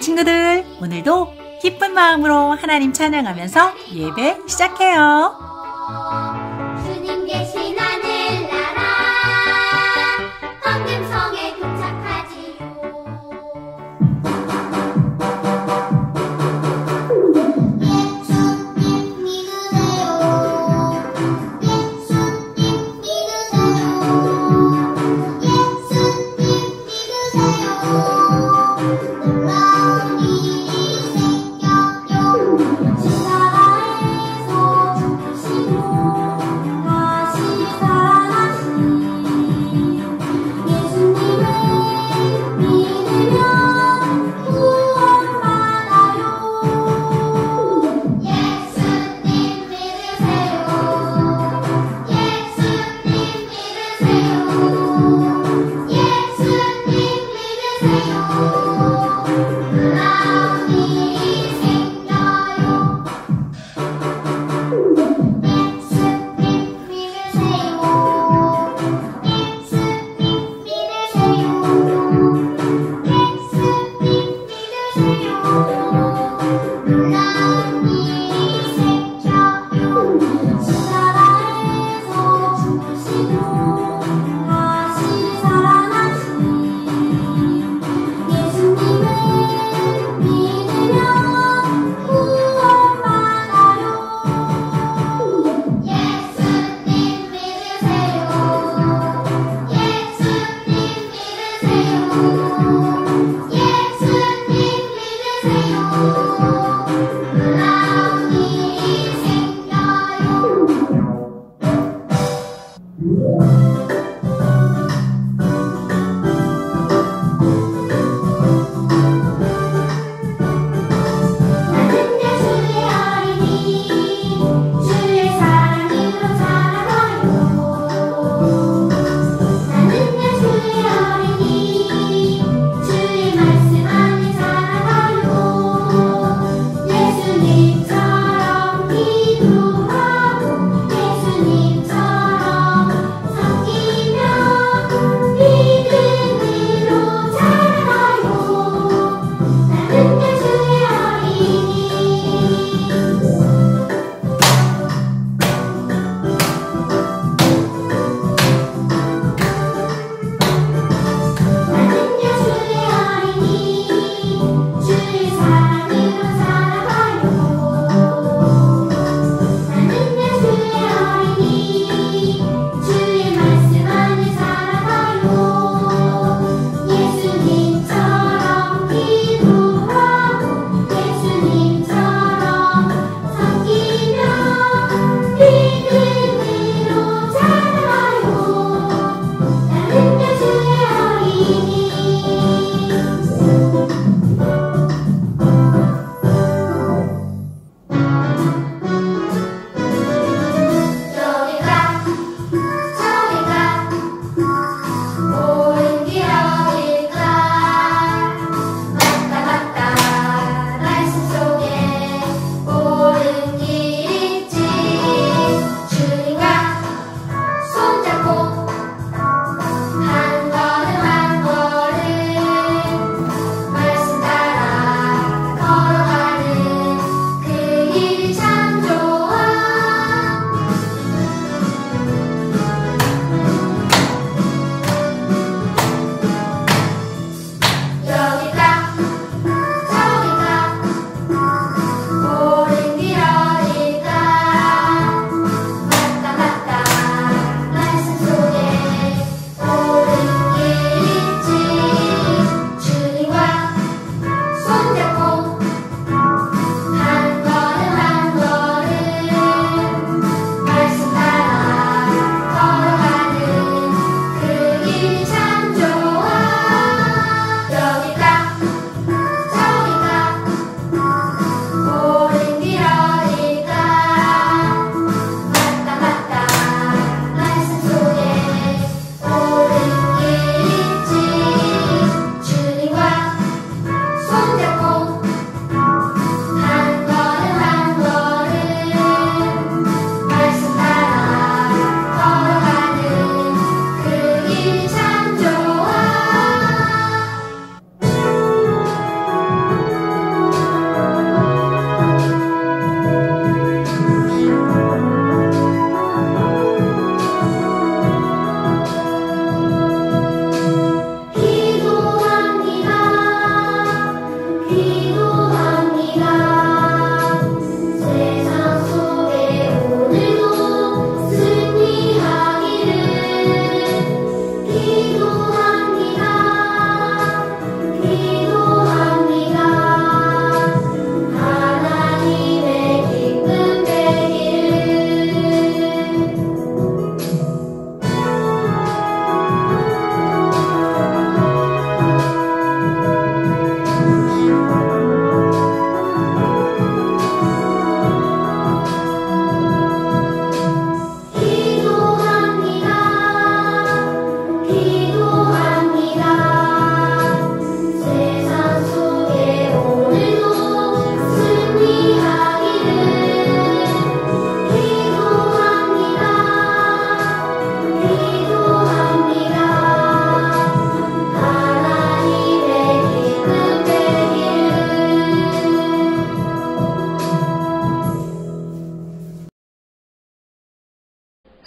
친구들, 오늘도 기쁜 마음으로 하나님 찬양하면서 예배 시작해요. 주님 계신 하늘나라 황금성에 도착하지요. 예수님 믿으세요. 예수님 믿으세요. 예수님 믿으세요. 놀라운 일이 생겨요. 시사에서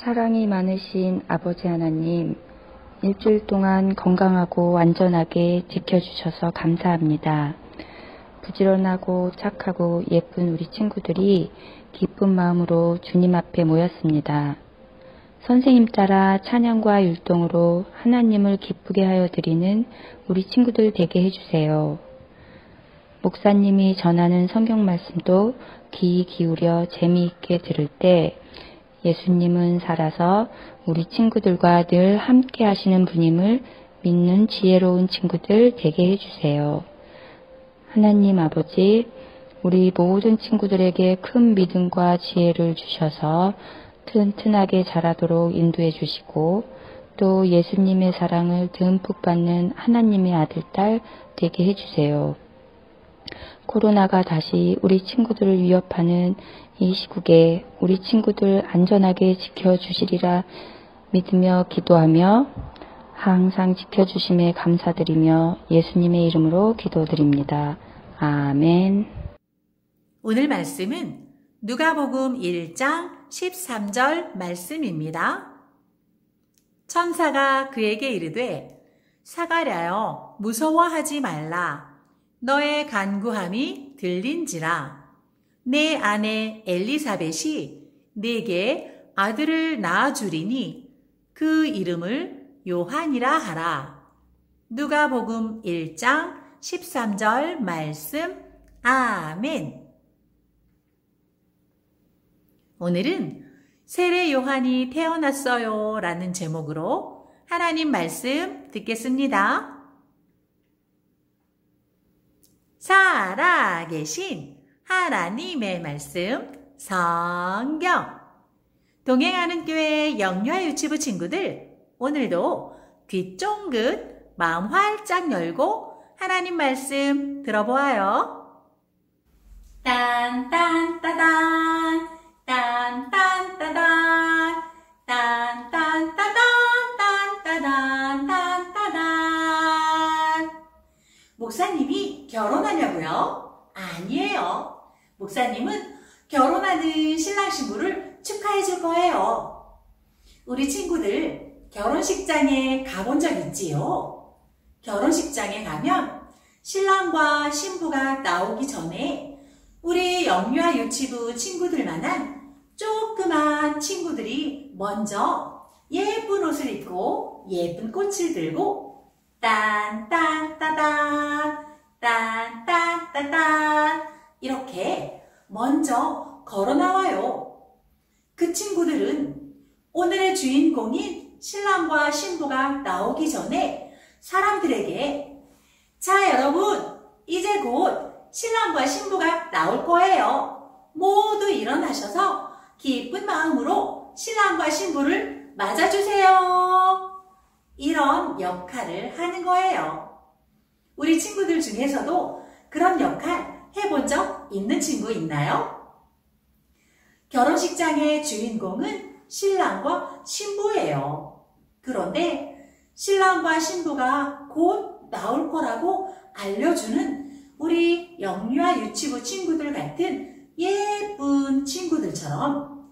사랑이 많으신 아버지 하나님, 일주일 동안 건강하고 안전하게 지켜주셔서 감사합니다. 부지런하고 착하고 예쁜 우리 친구들이 기쁜 마음으로 주님 앞에 모였습니다. 선생님 따라 찬양과 율동으로 하나님을 기쁘게 하여 드리는 우리 친구들 되게 해주세요. 목사님이 전하는 성경 말씀도 귀 기울여 재미있게 들을 때 예수님은 살아서 우리 친구들과 늘 함께 하시는 분임을 믿는 지혜로운 친구들 되게 해주세요. 하나님 아버지, 우리 모든 친구들에게 큰 믿음과 지혜를 주셔서 튼튼하게 자라도록 인도해 주시고 또 예수님의 사랑을 듬뿍 받는 하나님의 아들, 딸 되게 해주세요. 코로나가 다시 우리 친구들을 위협하는 이 시국에 우리 친구들 안전하게 지켜주시리라 믿으며 기도하며 항상 지켜주심에 감사드리며 예수님의 이름으로 기도드립니다. 아멘. 오늘 말씀은 누가복음 1장 13절 말씀입니다. 천사가 그에게 이르되 사가랴여 무서워하지 말라. 너의 간구함이 들린지라. 내 아내 엘리사벳이 네게 아들을 낳아주리니 그 이름을 요한이라 하라. 누가복음 1장 13절 말씀. 아멘. 오늘은 세례 요한이 태어났어요 라는 제목으로 하나님 말씀 듣겠습니다. 살아계신 하나님의 말씀 성경. 동행하는 교회 영유아 유치부 친구들, 오늘도 귀 쫑긋 마음 활짝 열고 하나님 말씀 들어보아요. 딴딴따단 딴딴따단 딴딴따단 딴따단 딴따단. 목사님이 결혼하냐고요? 아니에요. 목사님은 결혼하는 신랑 신부를 축하해 줄 거예요. 우리 친구들 결혼식장에 가본 적 있지요? 결혼식장에 가면 신랑과 신부가 나오기 전에 우리 영유아 유치부 친구들만한 조그만 친구들이 먼저 예쁜 옷을 입고 예쁜 꽃을 들고 딴딴따단 딴딴따단 이렇게 먼저 걸어 나와요. 그 친구들은 오늘의 주인공인 신랑과 신부가 나오기 전에 사람들에게 자 여러분, 이제 곧 신랑과 신부가 나올 거예요. 모두 일어나셔서 기쁜 마음으로 신랑과 신부를 맞아주세요. 이런 역할을 하는 거예요. 우리 친구들 중에서도 그런 역할 해본 적 있는 친구 있나요? 결혼식장의 주인공은 신랑과 신부예요. 그런데 신랑과 신부가 곧 나올 거라고 알려주는 우리 영유아 유치부 친구들 같은 예쁜 친구들처럼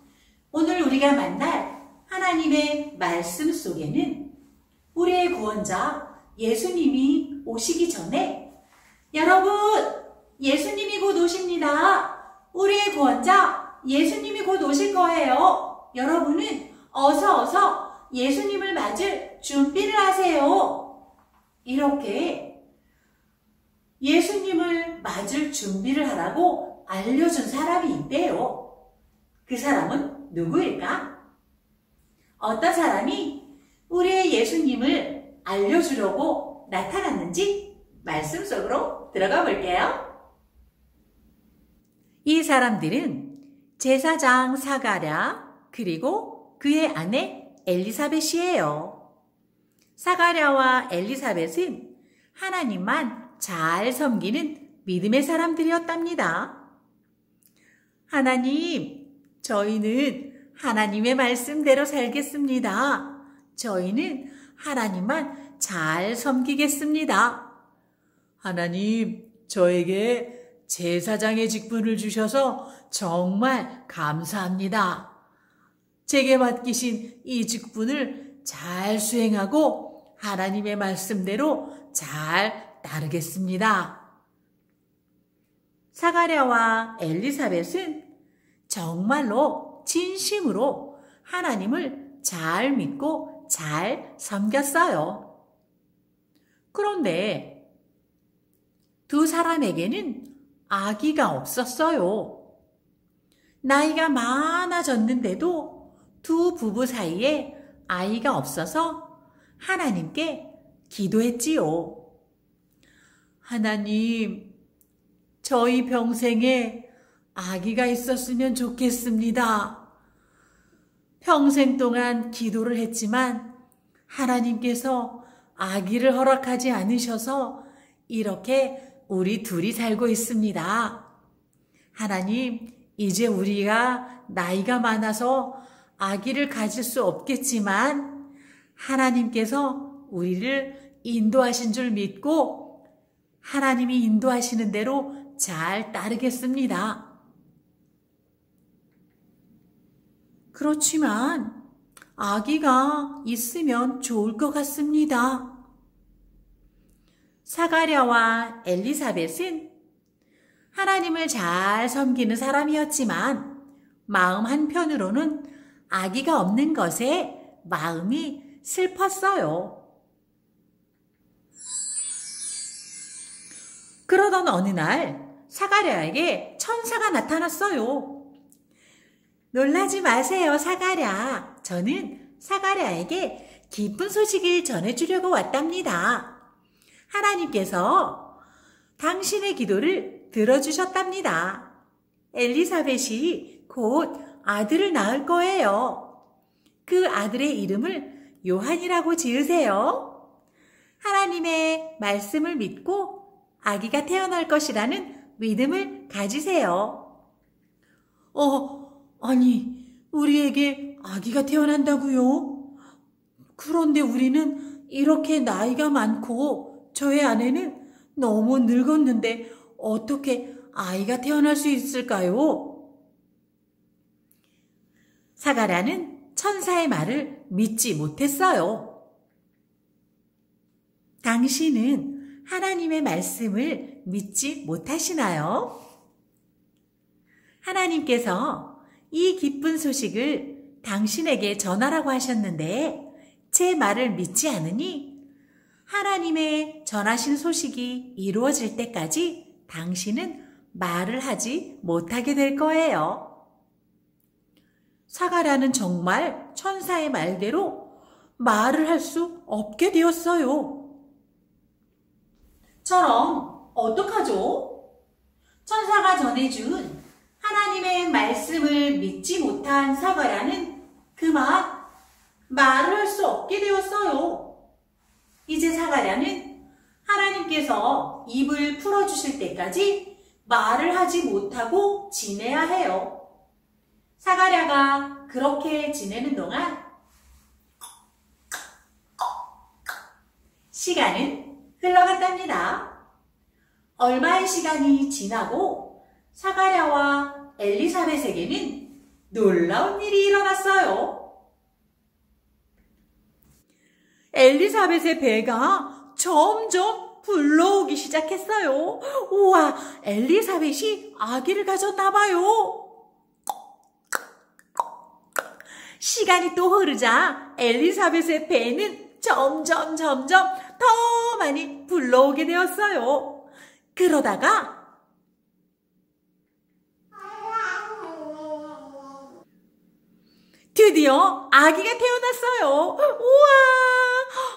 오늘 우리가 만날 하나님의 말씀 속에는 우리의 구원자 예수님이 오시기 전에 여러분, 예수님이 곧 오십니다. 우리의 구원자 예수님이 곧 오실 거예요. 여러분은 어서 예수님을 맞을 준비를 하세요. 이렇게 예수님을 맞을 준비를 하라고 알려준 사람이 있대요. 그 사람은 누구일까? 어떤 사람이 우리의 예수님을 알려주려고 나타났는지 말씀 속으로 들어가 볼게요. 이 사람들은 제사장 사가랴 그리고 그의 아내 엘리사벳이에요. 사가랴와 엘리사벳은 하나님만 잘 섬기는 믿음의 사람들이었답니다. 하나님, 저희는 하나님의 말씀대로 살겠습니다. 저희는 하나님만 잘 섬기겠습니다. 하나님, 저에게 제사장의 직분을 주셔서 정말 감사합니다. 제게 맡기신 이 직분을 잘 수행하고 하나님의 말씀대로 잘 따르겠습니다. 사가랴와 엘리사벳은 정말로 진심으로 하나님을 잘 믿고 잘 섬겼어요. 그런데 두 사람에게는 아기가 없었어요. 나이가 많아졌는데도 두 부부 사이에 아이가 없어서 하나님께 기도했지요. 하나님, 저희 평생에 아기가 있었으면 좋겠습니다. 평생 동안 기도를 했지만 하나님께서 아기를 허락하지 않으셔서 이렇게 우리 둘이 살고 있습니다. 하나님, 이제 우리가 나이가 많아서 아기를 가질 수 없겠지만 하나님께서 우리를 인도하신 줄 믿고 하나님이 인도하시는 대로 잘 따르겠습니다. 그렇지만 아기가 있으면 좋을 것 같습니다. 사가랴와 엘리사벳은 하나님을 잘 섬기는 사람이었지만 마음 한편으로는 아기가 없는 것에 마음이 슬펐어요. 그러던 어느 날 사가랴에게 천사가 나타났어요. 놀라지 마세요, 사가랴. 저는 사가랴에게 기쁜 소식을 전해주려고 왔답니다. 하나님께서 당신의 기도를 들어주셨답니다. 엘리사벳이 곧 아들을 낳을 거예요. 그 아들의 이름을 요한이라고 지으세요. 하나님의 말씀을 믿고 아기가 태어날 것이라는 믿음을 가지세요. 아니, 우리에게 아기가 태어난다고요? 그런데 우리는 이렇게 나이가 많고 저의 아내는 너무 늙었는데 어떻게 아이가 태어날 수 있을까요? 사가랴는 천사의 말을 믿지 못했어요. 당신은 하나님의 말씀을 믿지 못하시나요? 하나님께서 이 기쁜 소식을 당신에게 전하라고 하셨는데 제 말을 믿지 않으니 하나님의 전하신 소식이 이루어질 때까지 당신은 말을 하지 못하게 될 거예요. 사가랴는 정말 천사의 말대로 말을 할 수 없게 되었어요. 저럼 어떡하죠? 천사가 전해준 하나님의 말씀을 믿지 못한 사가랴는 그만 말을 할 수 없게 되었어요. 이제 사가랴는 하나님께서 입을 풀어주실 때까지 말을 하지 못하고 지내야 해요. 사가랴가 그렇게 지내는 동안 시간은 흘러갔답니다. 얼마의 시간이 지나고 사가랴와 엘리사벳에게는 놀라운 일이 일어났어요. 엘리사벳의 배가 점점 불러오기 시작했어요. 우와, 엘리사벳이 아기를 가졌나 봐요. 시간이 또 흐르자 엘리사벳의 배는 점점 더 많이 불러오게 되었어요. 그러다가 드디어 아기가 태어났어요. 우와!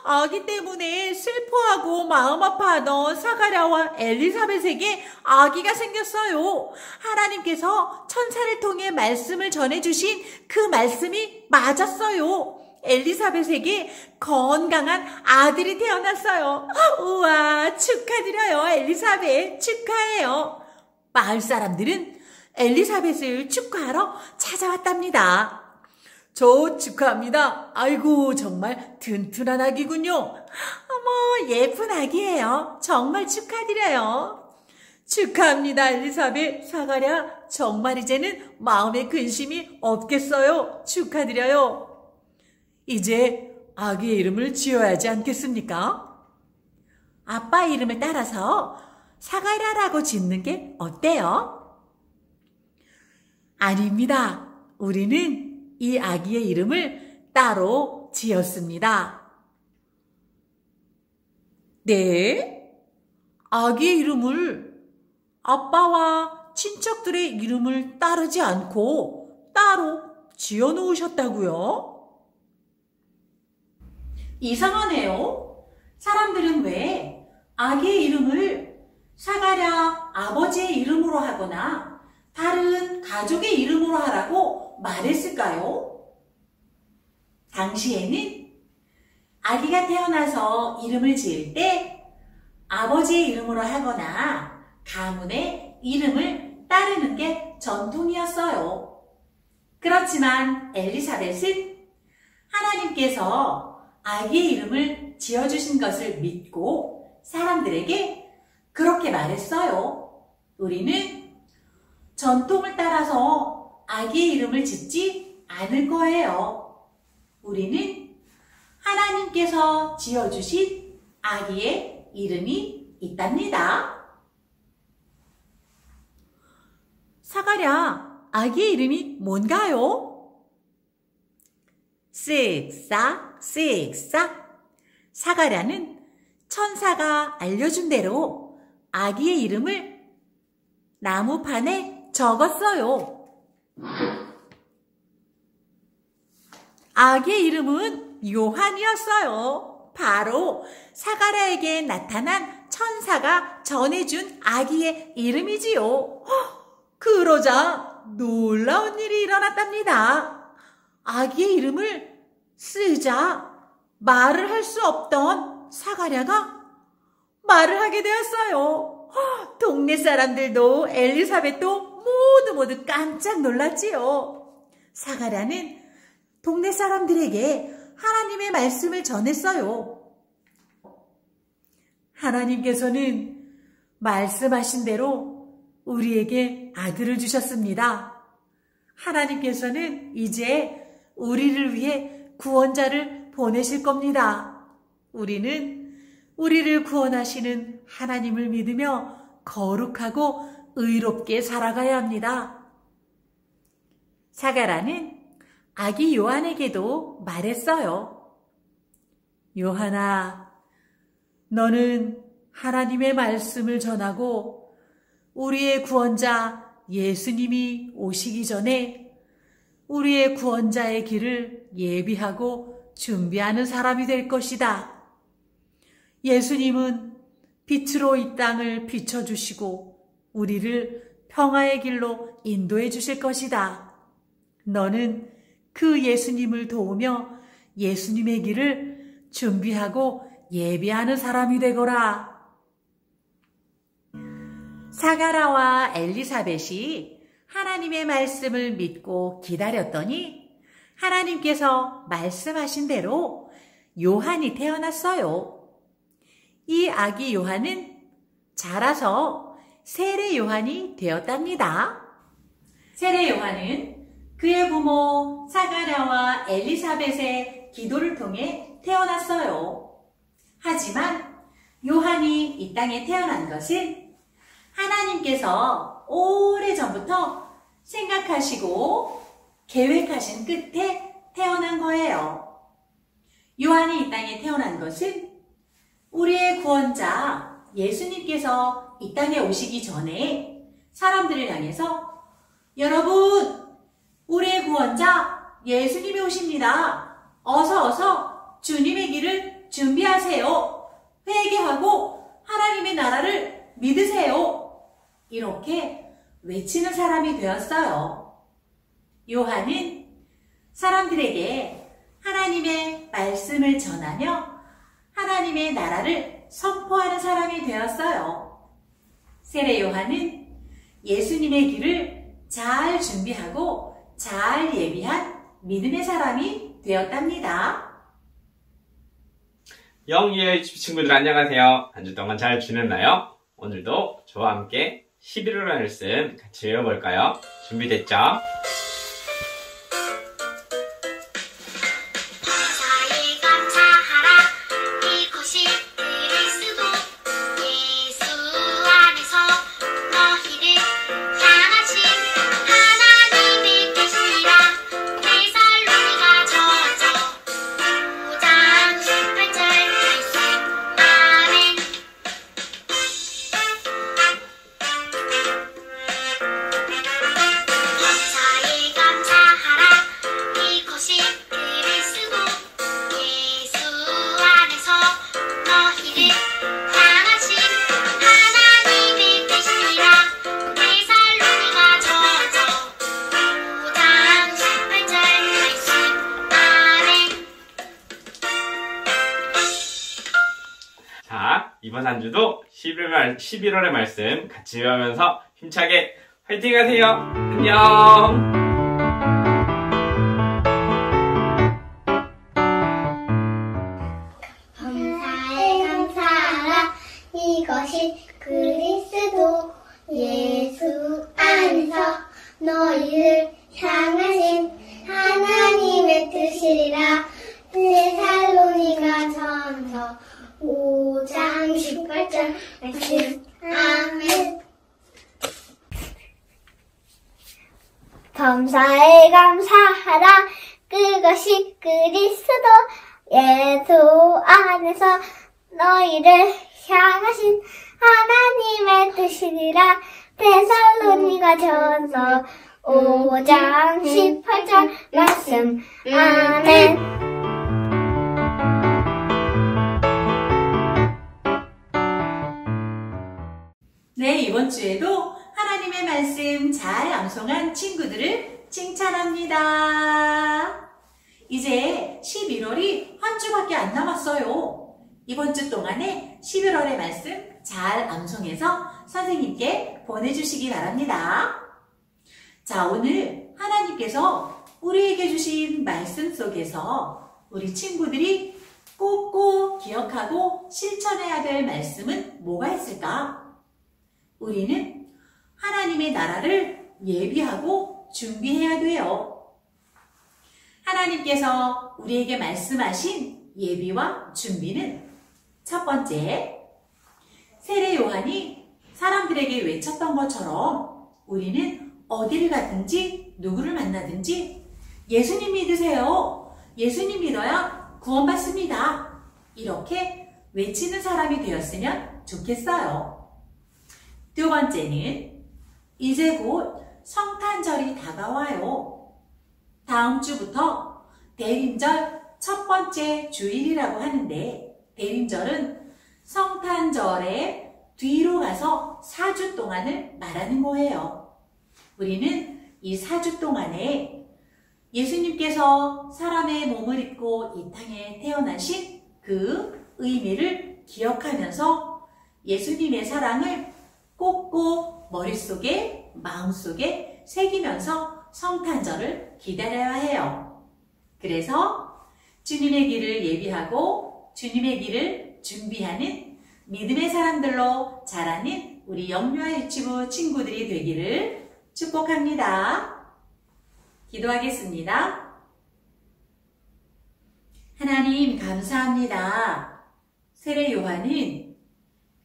아기 때문에 슬퍼하고 마음 아파하던 사가랴와 엘리사벳에게 아기가 생겼어요. 하나님께서 천사를 통해 말씀을 전해주신 그 말씀이 맞았어요. 엘리사벳에게 건강한 아들이 태어났어요. 우와, 축하드려요, 엘리사벳. 축하해요. 마을 사람들은 엘리사벳을 축하하러 찾아왔답니다. 저 축하합니다. 아이고, 정말 튼튼한 아기군요. 어머, 예쁜 아기예요. 정말 축하드려요. 축하합니다, 엘리사벳. 사가랴, 정말 이제는 마음에 근심이 없겠어요. 축하드려요. 이제 아기의 이름을 지어야 하지 않겠습니까? 아빠 이름을 따라서 사가랴라고 짓는 게 어때요? 아닙니다. 우리는 이 아기의 이름을 따로 지었습니다. 네? 아기의 이름을 아빠와 친척들의 이름을 따르지 않고 따로 지어 놓으셨다고요? 이상하네요. 사람들은 왜 아기의 이름을 사가랴 아버지의 이름으로 하거나 다른 가족의 이름으로 하라고 말했을까요? 당시에는 아기가 태어나서 이름을 지을 때 아버지의 이름으로 하거나 가문의 이름을 따르는 게 전통이었어요. 그렇지만 엘리사벳은 하나님께서 아기의 이름을 지어주신 것을 믿고 사람들에게 그렇게 말했어요. 우리는 전통을 따라서 아기의 이름을 짓지 않을 거예요. 우리는 하나님께서 지어주신 아기의 이름이 있답니다. 사가랴, 아기의 이름이 뭔가요? 쓱싹 쓱싹. 사가랴는 천사가 알려준 대로 아기의 이름을 나무판에 적었어요. 아기의 이름은 요한이었어요. 바로 사가랴에게 나타난 천사가 전해준 아기의 이름이지요. 그러자 놀라운 일이 일어났답니다. 아기의 이름을 쓰자 말을 할 수 없던 사가랴가 말을 하게 되었어요. 동네 사람들도 엘리사벳도 모두 깜짝 놀랐지요. 사가랴는 동네 사람들에게 하나님의 말씀을 전했어요. 하나님께서는 말씀하신 대로 우리에게 아들을 주셨습니다. 하나님께서는 이제 우리를 위해 구원자를 보내실 겁니다. 우리는 우리를 구원하시는 하나님을 믿으며 거룩하고 의롭게 살아가야 합니다. 사가랴는 아기 요한에게도 말했어요. 요한아, 너는 하나님의 말씀을 전하고 우리의 구원자 예수님이 오시기 전에 우리의 구원자의 길을 예비하고 준비하는 사람이 될 것이다. 예수님은 빛으로 이 땅을 비춰주시고 우리를 평화의 길로 인도해 주실 것이다. 너는 그 예수님을 도우며 예수님의 길을 준비하고 예비하는 사람이 되거라. 사가랴와 엘리사벳이 하나님의 말씀을 믿고 기다렸더니 하나님께서 말씀하신 대로 요한이 태어났어요. 이 아기 요한은 자라서 세례 요한이 되었답니다. 세례 요한은 그의 부모 사가랴와 엘리사벳의 기도를 통해 태어났어요. 하지만 요한이 이 땅에 태어난 것은 하나님께서 오래전부터 생각하시고 계획하신 끝에 태어난 거예요. 요한이 이 땅에 태어난 것은 우리의 구원자 예수님께서 이 땅에 오시기 전에 사람들을 향해서 여러분, 우리의 구원자 예수님이 오십니다. 어서 주님의 길을 준비하세요. 회개하고 하나님의 나라를 믿으세요. 이렇게 외치는 사람이 되었어요. 요한은 사람들에게 하나님의 말씀을 전하며 하나님의 나라를 선포하는 사람이 되었어요. 세례 요한은 예수님의 길을 잘 준비하고 잘 예비한 믿음의 사람이 되었답니다. 영예의 친구들 안녕하세요. 한 주 동안 잘 지냈나요? 오늘도 저와 함께 11월 말씀 같이 외워볼까요? 준비됐죠? 감사히 감사하라 이것이 그리스도 예수 안에서 너희를 향하신 하나님의 뜻이라 데살로니가 전서 5장 18절 말씀 아멘. 감사히 감사하라 이것이 그리스도 예수 안에서 너희를 향하신 하나님의 뜻이라 데살로니가 전서 5장 18절 말씀 아멘. 자, 이번 한 주도 11월의 말씀 같이 외우면서 힘차게 화이팅 하세요! 안녕! 감사해 감사하라 이것이 그리스도 예수 안에서 너희를 향하신 하나님의 뜻이라 데살로니가 전서 5장 18절 말씀 아멘. 감사해 감사하라 그것이 그리스도 예수 안에서 너희를 향하신 하나님의 뜻이니라 데살로니가 전서 5장 18절 말씀 아멘. 네, 이번 주에도 하나님의 말씀 잘 암송한 친구들을 칭찬합니다. 이제 11월이 한 주밖에 안 남았어요. 이번 주 동안에 11월의 말씀 잘 암송해서 선생님께 보내주시기 바랍니다. 자, 오늘 하나님께서 우리에게 주신 말씀 속에서 우리 친구들이 꼭꼭 기억하고 실천해야 될 말씀은 뭐가 있을까? 우리는 하나님의 나라를 예비하고 준비해야 돼요. 하나님께서 우리에게 말씀하신 예비와 준비는 첫 번째, 세례 요한이 사람들에게 외쳤던 것처럼 우리는 어디를 가든지 누구를 만나든지 예수님 믿으세요. 예수님 믿어야 구원받습니다. 이렇게 외치는 사람이 되었으면 좋겠어요. 두 번째는 이제 곧 성탄절이 다가와요. 다음 주부터 대림절 첫 번째 주일이라고 하는데 대림절은 성탄절의 뒤로 가서 4주 동안을 말하는 거예요. 우리는 이 4주 동안에 예수님께서 사람의 몸을 입고 이 땅에 태어나신 그 의미를 기억하면서 예수님의 사랑을 꼭꼭 머릿속에, 마음속에 새기면서 성탄절을 기다려야 해요. 그래서 주님의 길을 예비하고 주님의 길을 준비하는 믿음의 사람들로 자라는 우리 영유아 유치부 친구들이 되기를 축복합니다. 기도하겠습니다. 하나님 감사합니다. 세례 요한은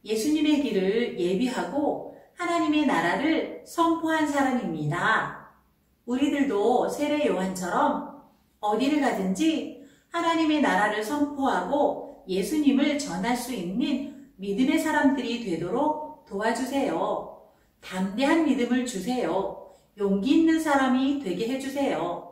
예수님의 길을 예비하고 하나님의 나라를 선포한 사람입니다. 우리들도 세례 요한처럼 어디를 가든지 하나님의 나라를 선포하고 예수님을 전할 수 있는 믿음의 사람들이 되도록 도와주세요. 담대한 믿음을 주세요. 용기 있는 사람이 되게 해주세요.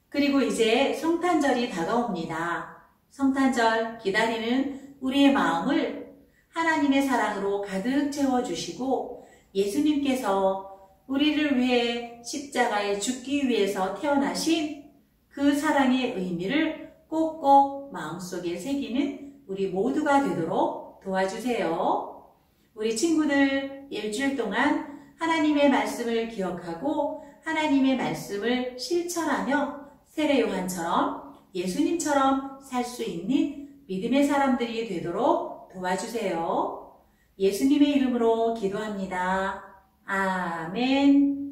그리고 이제 성탄절이 다가옵니다. 성탄절 기다리는 우리의 마음을 하나님의 사랑으로 가득 채워주시고 예수님께서 우리를 위해 십자가에 죽기 위해서 태어나신 그 사랑의 의미를 꼭꼭 마음속에 새기는 우리 모두가 되도록 도와주세요. 우리 친구들 일주일 동안 하나님의 말씀을 기억하고 하나님의 말씀을 실천하며 세례 요한처럼 예수님처럼 살 수 있는 믿음의 사람들이 되도록 도와주세요. 예수님의 이름으로 기도합니다. 아멘.